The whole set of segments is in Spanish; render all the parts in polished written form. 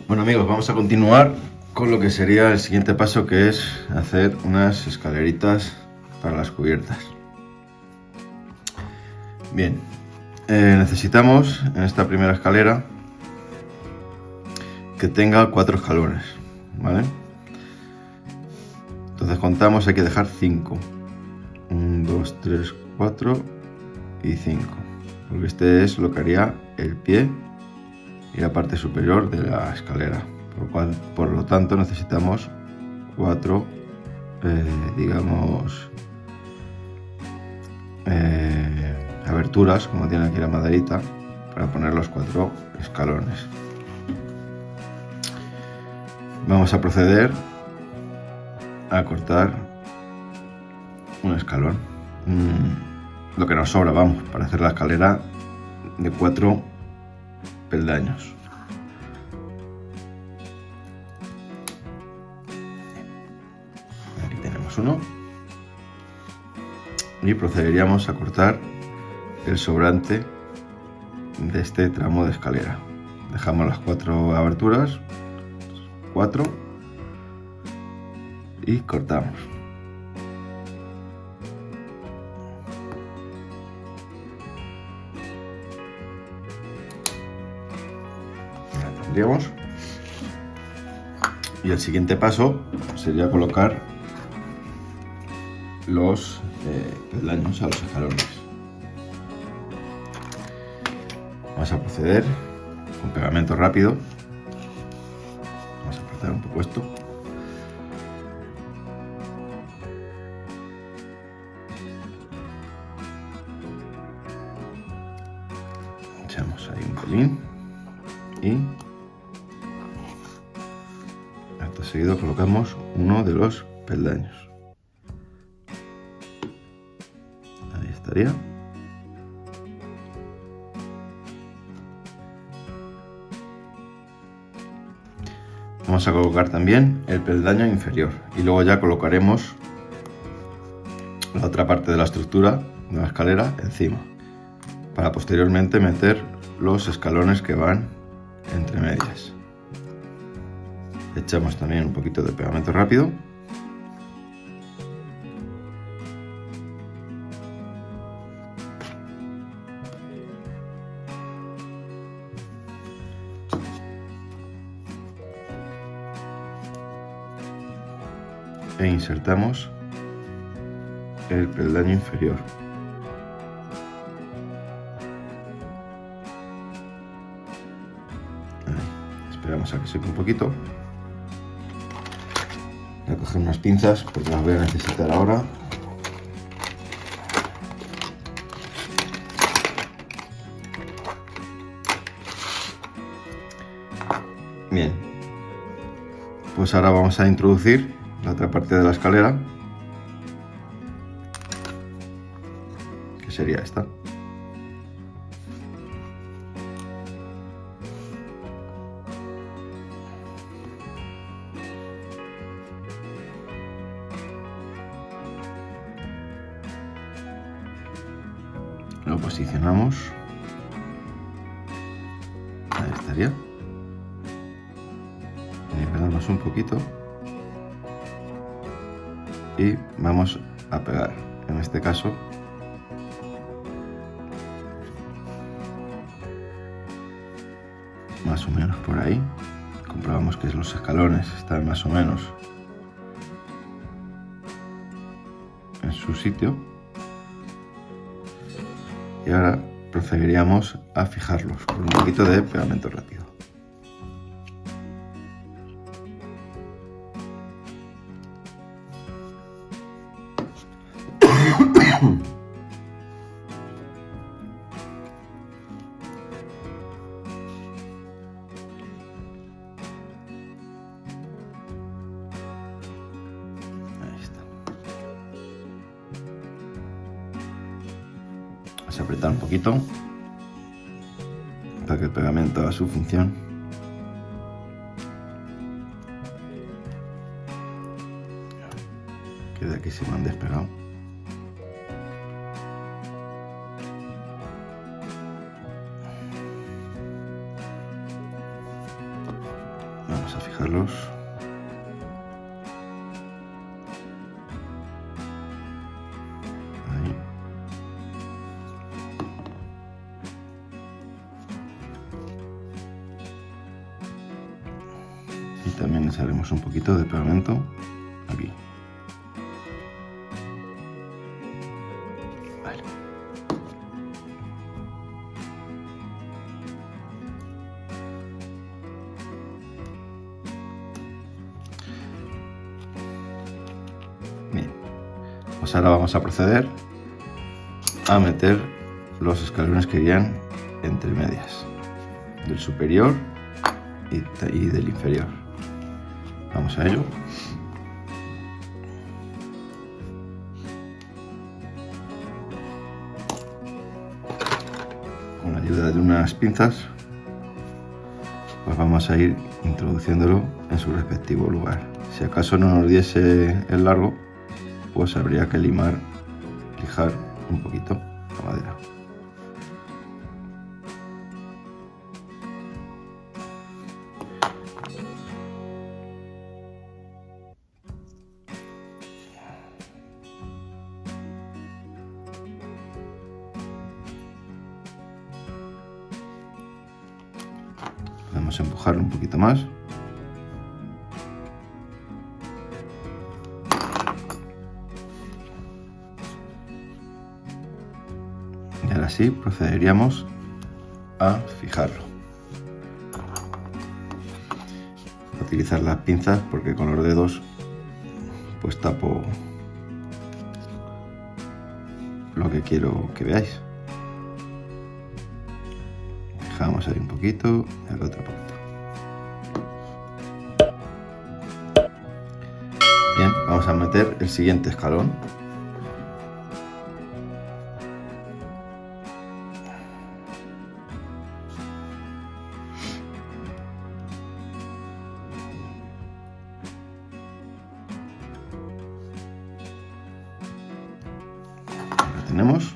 Bueno amigos, vamos a continuar con lo que sería el siguiente paso, que es hacer unas escaleritas para las cubiertas. Bien, necesitamos en esta primera escalera que tenga 4 escalones, ¿vale? Entonces contamos, hay que dejar 5. 1, 2, 3, 4 y 5, porque este es lo que haría el pie y la parte superior de la escalera, por lo tanto necesitamos 4 aberturas, como tiene aquí la maderita, para poner los 4 escalones. Vamos a proceder a cortar un escalón, lo que nos sobra, vamos, para hacer la escalera de 4 peldaños. Aquí tenemos uno y procederíamos a cortar el sobrante de este tramo de escalera. Dejamos las 4 aberturas, 4, y cortamos. Ya tendríamos. Y el siguiente paso sería colocar los peldaños a los escalones. Vamos a proceder con pegamento rápido. Vamos a apretar un poco esto. Echamos ahí un pelín y acto seguido colocamos uno de los peldaños. Ahí estaría. Vamos a colocar también el peldaño inferior y luego ya colocaremos la otra parte de la estructura de la escalera encima, para posteriormente meter los escalones que van entre medias. Echamos también un poquito de pegamento rápido. E insertamos el peldaño inferior. Ahí. Esperamos a que seque un poquito. Voy a coger unas pinzas porque las voy a necesitar ahora. Bien, pues ahora vamos a introducir la otra parte de la escalera, que sería esta. Lo posicionamos. Ahí estaría. Nivelamos un poquito y vamos a pegar, en este caso más o menos por ahí. Comprobamos que los escalones están más o menos en su sitio y ahora procederíamos a fijarlos con un poquito de pegamento rápido. Vamos a apretar un poquito para que el pegamento haga su función. Que de aquí se me han despegado. Vamos a fijarlos. Ahí. Y también les haremos un poquito de pegamento aquí. Vale. Bien, pues ahora vamos a proceder a meter los escalones que irían entre medias del superior y del inferior. Vamos a ello. Con la ayuda de unas pinzas, pues vamos a ir introduciéndolo en su respectivo lugar. Si acaso no nos diese el largo, pues habría que lijar un poquito la madera. Podemos empujarlo un poquito más. Y ahora sí procederíamos a fijarlo. Voy a utilizar las pinzas porque con los dedos pues tapo lo que quiero que veáis. Fijamos ahí un poquito y al otro poquito. Bien, vamos a meter el siguiente escalón. Lo tenemos.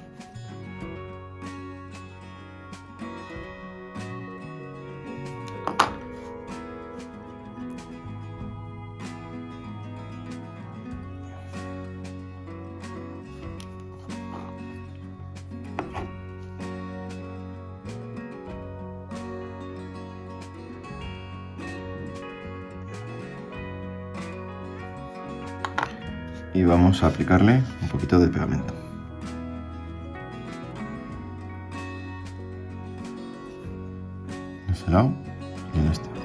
Y vamos a aplicarle un poquito de pegamento. En este lado y en este otro.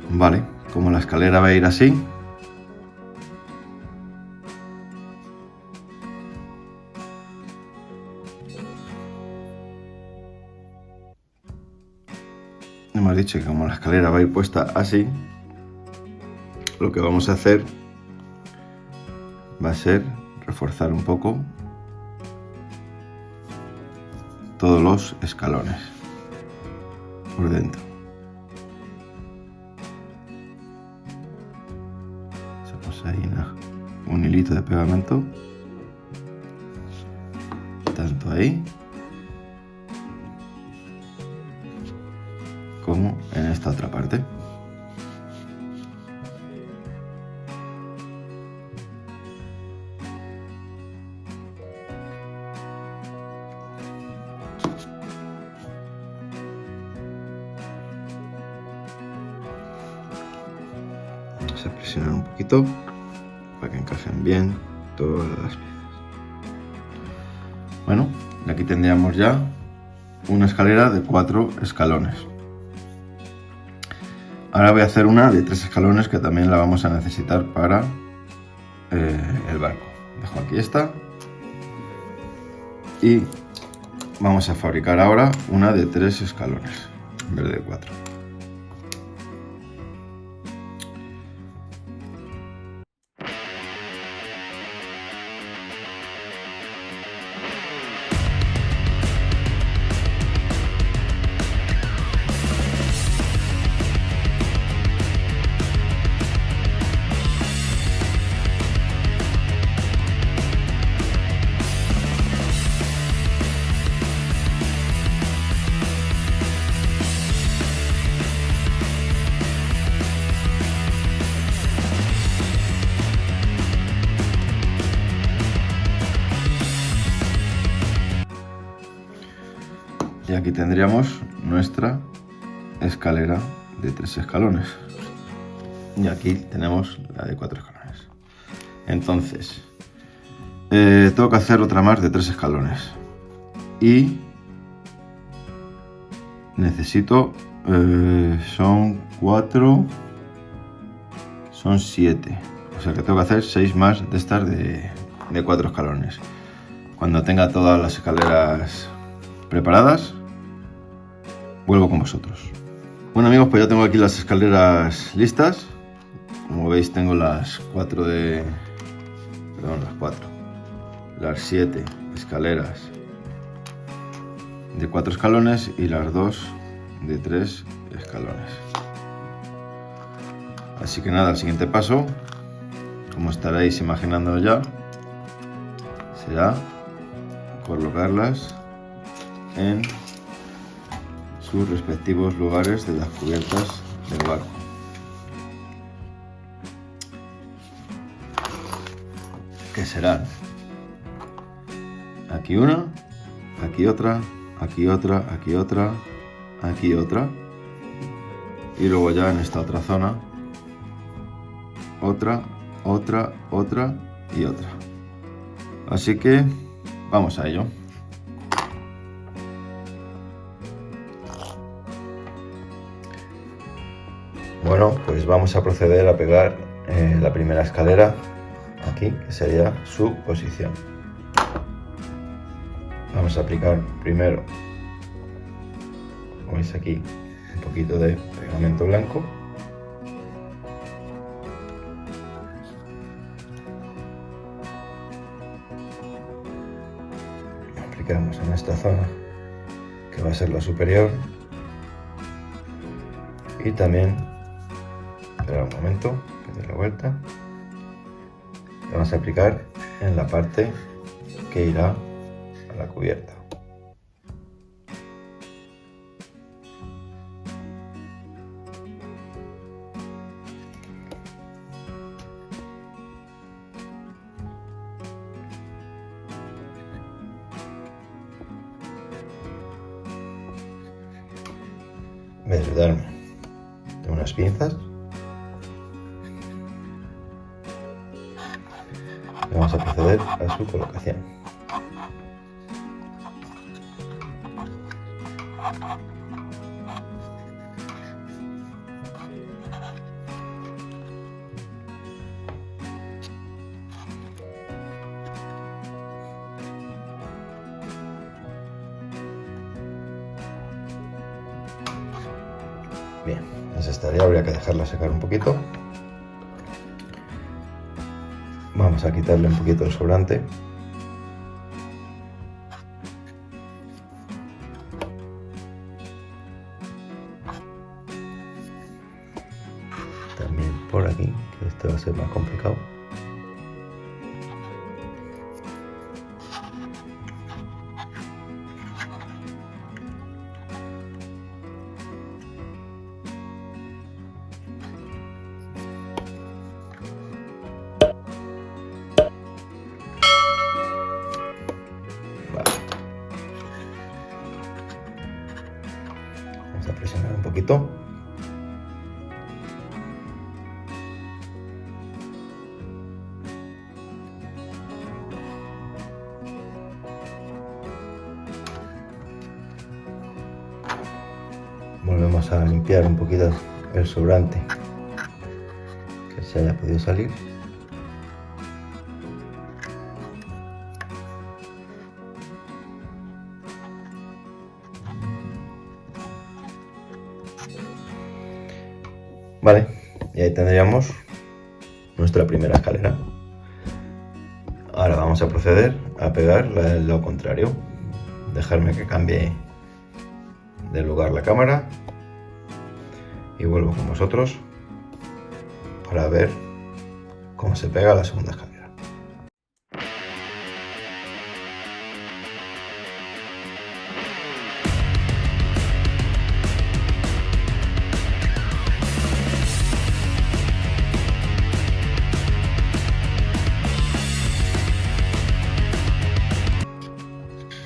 Vale, como la escalera va a ir así, hemos dicho que como la escalera va a ir puesta así, lo que vamos a hacer va a ser reforzar un poco todos los escalones por dentro. Echamos ahí un hilito de pegamento, tanto ahí como en esta otra parte. Vamos a presionar un poquito para que encajen bien todas las piezas. Bueno, aquí tendríamos ya una escalera de 4 escalones. Ahora voy a hacer una de 3 escalones que también la vamos a necesitar para el barco. Dejo aquí esta y vamos a fabricar ahora una de 3 escalones en vez de 4. aquí tendríamos nuestra escalera de 3 escalones. Y aquí tenemos la de 4 escalones. Entonces, tengo que hacer otra más de 3 escalones. Y necesito, son 4, son 7. O sea que tengo que hacer 6 más de estas de 4 escalones. Cuando tenga todas las escaleras preparadas, vuelvo con vosotros. Bueno amigos, pues ya tengo aquí las escaleras listas. Como veis tengo las 7 escaleras de 4 escalones y las 2 de 3 escalones. Así que nada, el siguiente paso, como estaréis imaginando ya, será colocarlas en sus respectivos lugares de las cubiertas del barco. Que serán aquí una, aquí otra, aquí otra, aquí otra, aquí otra, y luego ya en esta otra zona otra, otra, otra y otra. Así que vamos a ello. Bueno, pues vamos a proceder a pegar la primera escalera aquí, que sería su posición. Vamos a aplicar primero, como veis aquí, un poquito de pegamento blanco. Aplicamos en esta zona, que va a ser la superior, y también, espera un momento, que dé la vuelta, vamos a aplicar en la parte que irá a la cubierta. Voy a ayudarme de unas pinzas. Vamos a proceder a su colocación. Bien, esa estaría, habría que dejarla secar un poquito. Vamos a quitarle un poquito el sobrante. También por aquí, que esto va a ser más complicado. Vamos a presionar un poquito. Volvemos a limpiar un poquito el sobrante que se haya podido salir. Vale, y ahí tendríamos nuestra primera escalera. Ahora vamos a proceder a pegar el lado contrario. Dejarme que cambie de lugar la cámara y vuelvo con vosotros para ver cómo se pega la segunda escalera.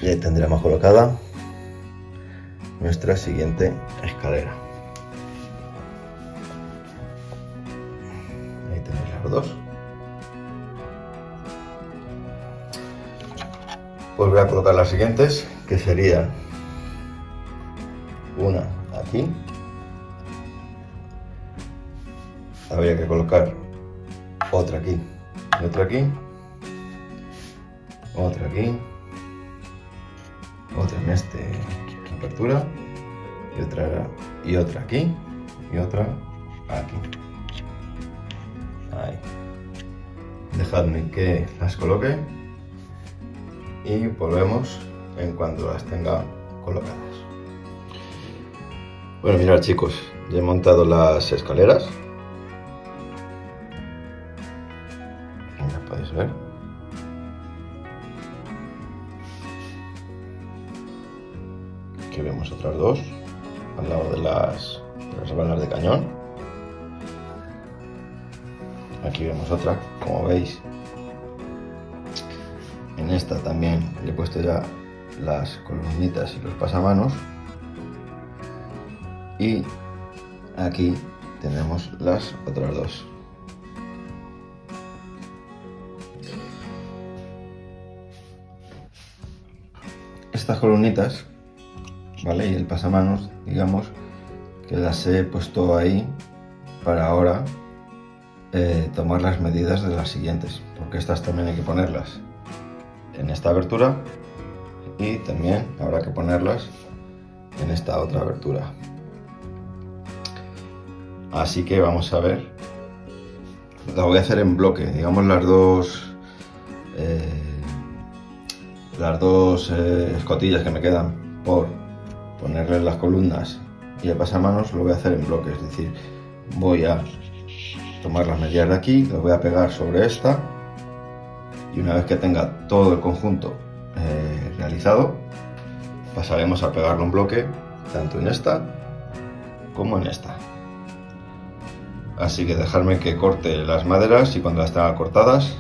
Y ahí tendremos colocada nuestra siguiente escalera. Ahí tenéis las dos. Pues voy a colocar las siguientes, que serían una aquí. Habría que colocar otra aquí y otra aquí, otra aquí, otra en esta apertura y otra aquí y otra aquí. Ahí. Dejadme que las coloque y volvemos en cuanto las tenga colocadas. Bueno, mirad chicos, ya he montado las escaleras. Las podéis ver. Aquí vemos otras dos al lado de las balas de cañón. Aquí vemos otra, como veis. En esta también le he puesto ya las columnitas y los pasamanos. Y aquí tenemos las otras dos. Estas columnitas, ¿vale? Y el pasamanos, digamos que las he puesto ahí para ahora tomar las medidas de las siguientes, porque estas también hay que ponerlas en esta abertura y también habrá que ponerlas en esta otra abertura. Así que vamos a ver, la voy a hacer en bloque, digamos las dos escotillas que me quedan por ponerles las columnas y el pasamanos lo voy a hacer en bloque, es decir, voy a tomar las medidas de aquí, las voy a pegar sobre esta y una vez que tenga todo el conjunto realizado, pasaremos a pegarlo en bloque tanto en esta como en esta. Así que dejarme que corte las maderas y cuando las tenga cortadas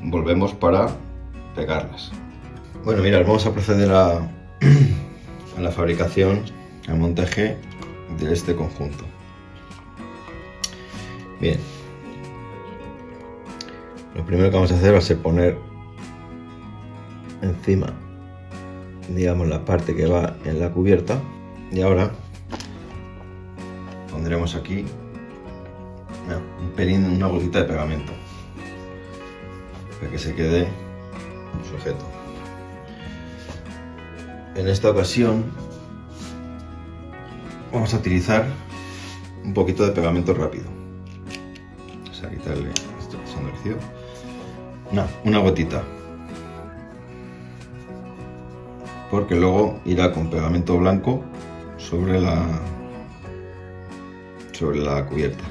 volvemos para pegarlas. Bueno, mirad, vamos a proceder a la fabricación, al montaje de este conjunto. Bien, lo primero que vamos a hacer va a ser poner encima, digamos, la parte que va en la cubierta y ahora pondremos aquí un pelín, una bolita de pegamento para que se quede sujeto. En esta ocasión vamos a utilizar un poquito de pegamento rápido. Vamos a quitarle esto que se ha endurecido. Una gotita, porque luego irá con pegamento blanco sobre la cubierta.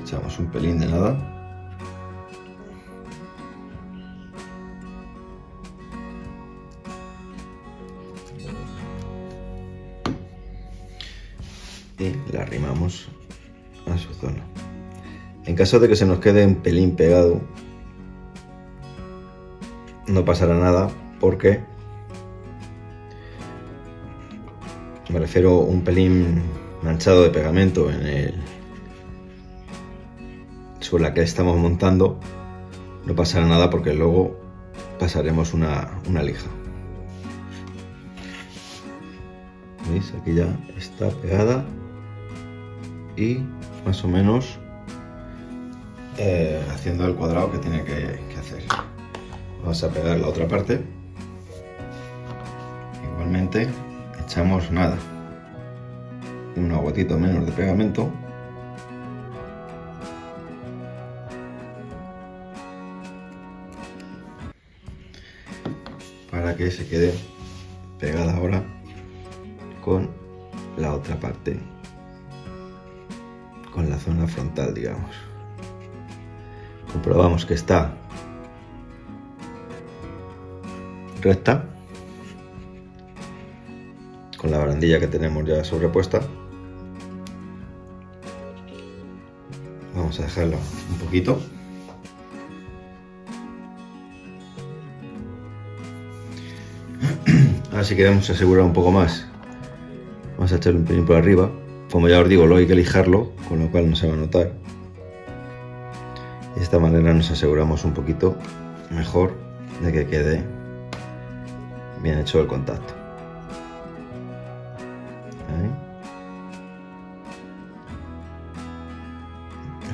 Echamos un pelín de nada. Y la arrimamos a su zona. En caso de que se nos quede un pelín pegado, no pasará nada porque me refiero a un pelín manchado de pegamento sobre la que estamos montando, no pasará nada porque luego pasaremos una lija. ¿Veis? Aquí ya está pegada y más o menos haciendo el cuadrado que tiene que hacer. Vamos a pegar la otra parte. Igualmente echamos nada, una gotita menos de pegamento para que se quede pegada ahora con la otra parte, con la zona frontal, digamos. Comprobamos que está recta con la barandilla que tenemos ya sobrepuesta. Vamos a dejarla un poquito. Ahora si queremos asegurar un poco más, vamos a echarle un pelín por arriba. Como ya os digo, luego hay que lijarlo, con lo cual no se va a notar. Y de esta manera nos aseguramos un poquito mejor de que quede bien hecho el contacto.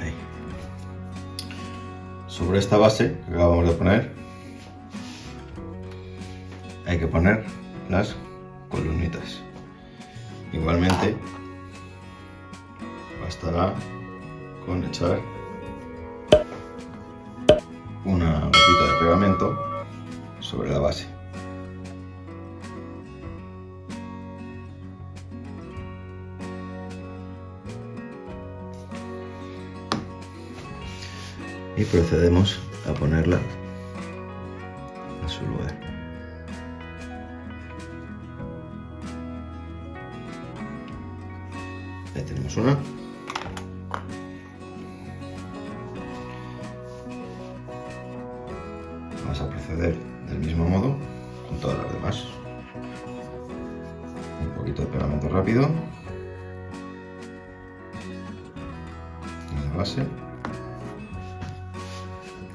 Ahí. Sobre esta base que acabamos de poner, hay que poner las columnitas. Igualmente bastará con echar una gotita de pegamento sobre la base. Y procedemos a ponerla en su lugar. Ahí tenemos una. Vamos a proceder del mismo modo con todas las demás. Un poquito de pegamento rápido en la base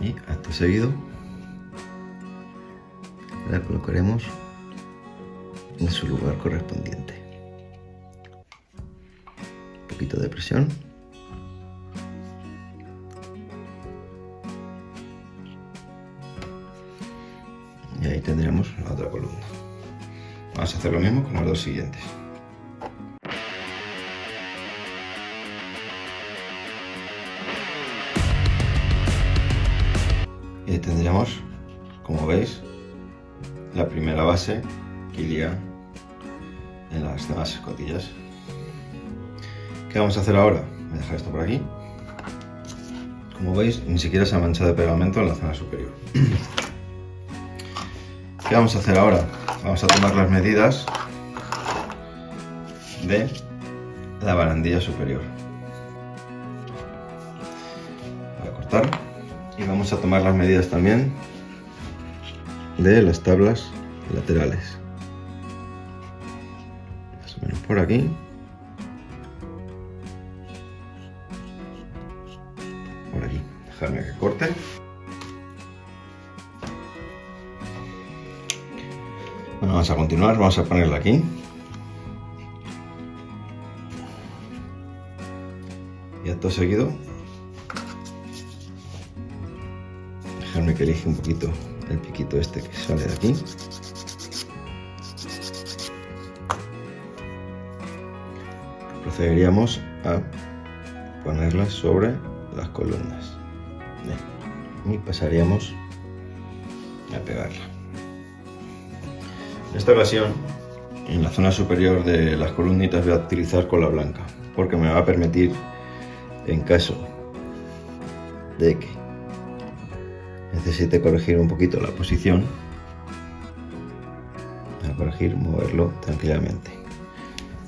y acto seguido la colocaremos en su lugar correspondiente. Un poquito de presión. Y ahí tendremos la otra columna. Vamos a hacer lo mismo con las dos siguientes. Y ahí tendremos, como veis, la primera base que iría en las demás escotillas. ¿Qué vamos a hacer ahora? Voy a dejar esto por aquí. Como veis, ni siquiera se ha manchado de pegamento en la zona superior. ¿Qué vamos a hacer ahora? Vamos a tomar las medidas de la barandilla superior. Voy a cortar y vamos a tomar las medidas también de las tablas laterales. Más o menos por aquí. Por aquí. Dejarme que corte. Bueno, vamos a continuar, vamos a ponerla aquí. Y acto seguido, dejarme que elige un poquito el piquito este que sale de aquí. Procederíamos a ponerla sobre las columnas. Bien. Y pasaríamos a pegarla. En esta ocasión, en la zona superior de las columnitas voy a utilizar cola blanca, porque me va a permitir, en caso de que necesite corregir un poquito la posición, a corregir, moverlo tranquilamente.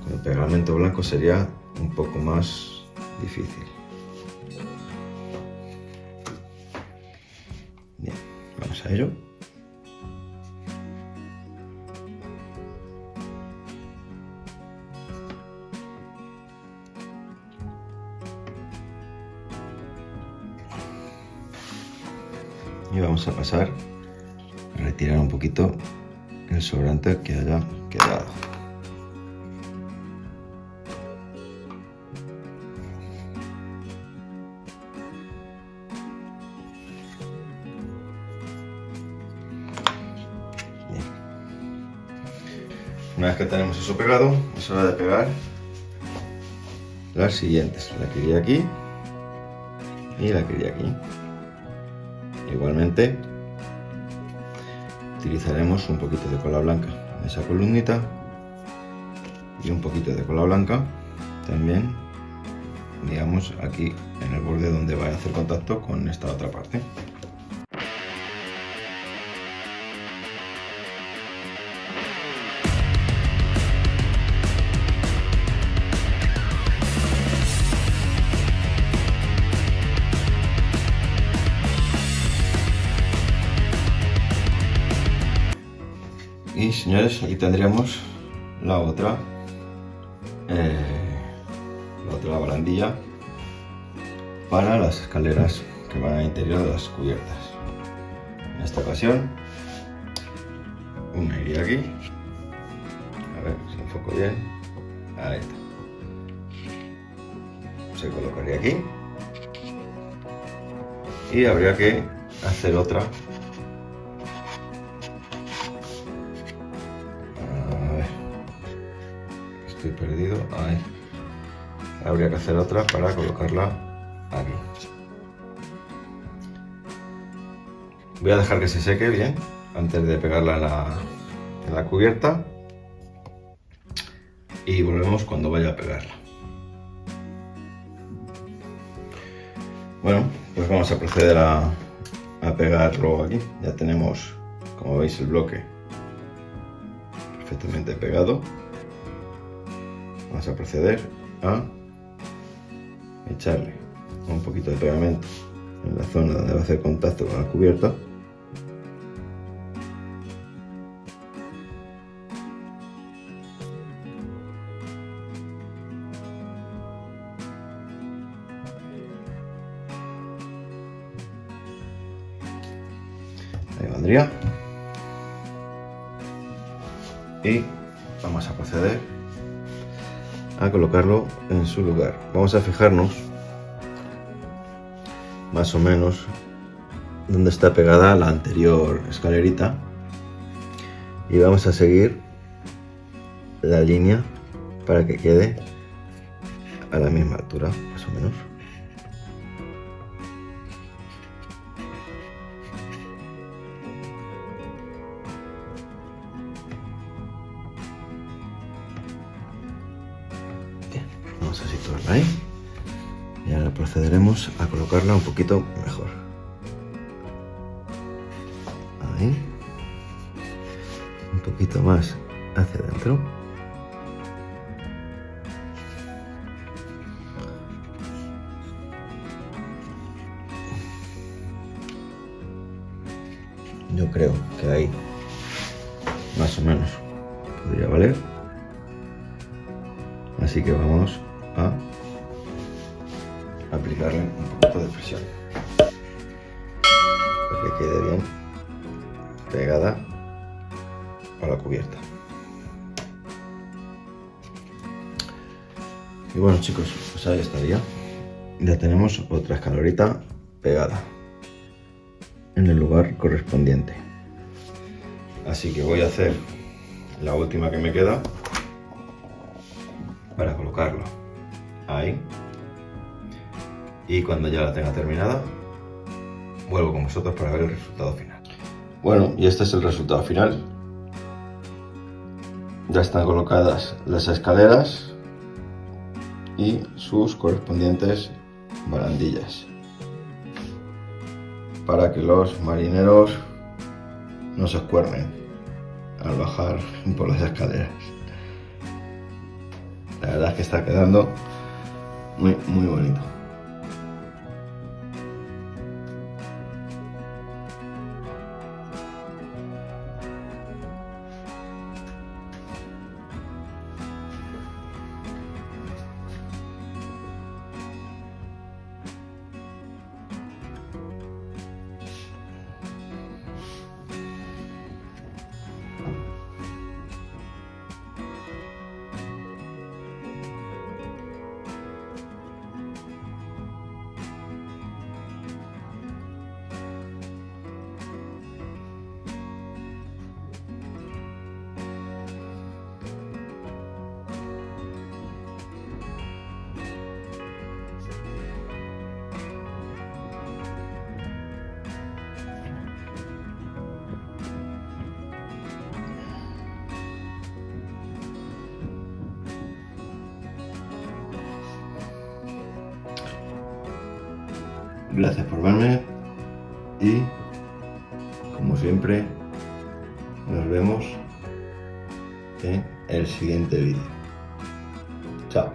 Con el pegamento blanco sería un poco más difícil. Bien, vamos a ello. Y vamos a pasar a retirar un poquito el sobrante que haya quedado. Bien. Una vez que tenemos eso pegado, es hora de pegar las siguientes. La que iría aquí y la que iría aquí. Igualmente utilizaremos un poquito de cola blanca en esa columnita y un poquito de cola blanca también, digamos, aquí en el borde donde va a hacer contacto con esta otra parte. Y señores, aquí tendríamos la otra barandilla para las escaleras que van al interior de las cubiertas. En esta ocasión, una iría aquí. A ver si enfoco bien. Ahí está. Se colocaría aquí. Y habría que hacer otra. A ver. Estoy perdido. Ahí. Habría que hacer otra para colocarla aquí. Voy a dejar que se seque bien antes de pegarla en la cubierta y volvemos cuando vaya a pegarla. Bueno, pues vamos a proceder a pegarlo aquí. Ya tenemos, como veis, el bloque perfectamente pegado. Vamos a proceder a echarle un poquito de pegamento en la zona donde va a hacer contacto con la cubierta. Ahí vendría. Y vamos a proceder a colocarlo en su lugar. Vamos a fijarnos más o menos donde está pegada la anterior escalerita y vamos a seguir la línea para que quede a la misma altura, más o menos. Bien, vamos a situarla ahí y ahora procederemos a colocarla un poquito mejor. Ahí, un poquito más hacia adentro. Yo creo que ahí más o menos podría valer. Así que vamos a aplicarle un poquito de presión para que quede bien pegada a la cubierta. Y bueno, chicos, pues ahí estaría. Ya tenemos otra escalerita pegada en el lugar correspondiente. Así que voy a hacer la última que me queda para colocarlo ahí, y cuando ya la tenga terminada vuelvo con vosotros para ver el resultado final. Bueno, y este es el resultado final. Ya están colocadas las escaleras y sus correspondientes barandillas para que los marineros no se escuernen al bajar por las escaleras. La verdad es que está quedando muy bonito. Gracias por verme y, como siempre, nos vemos en el siguiente vídeo. Chao.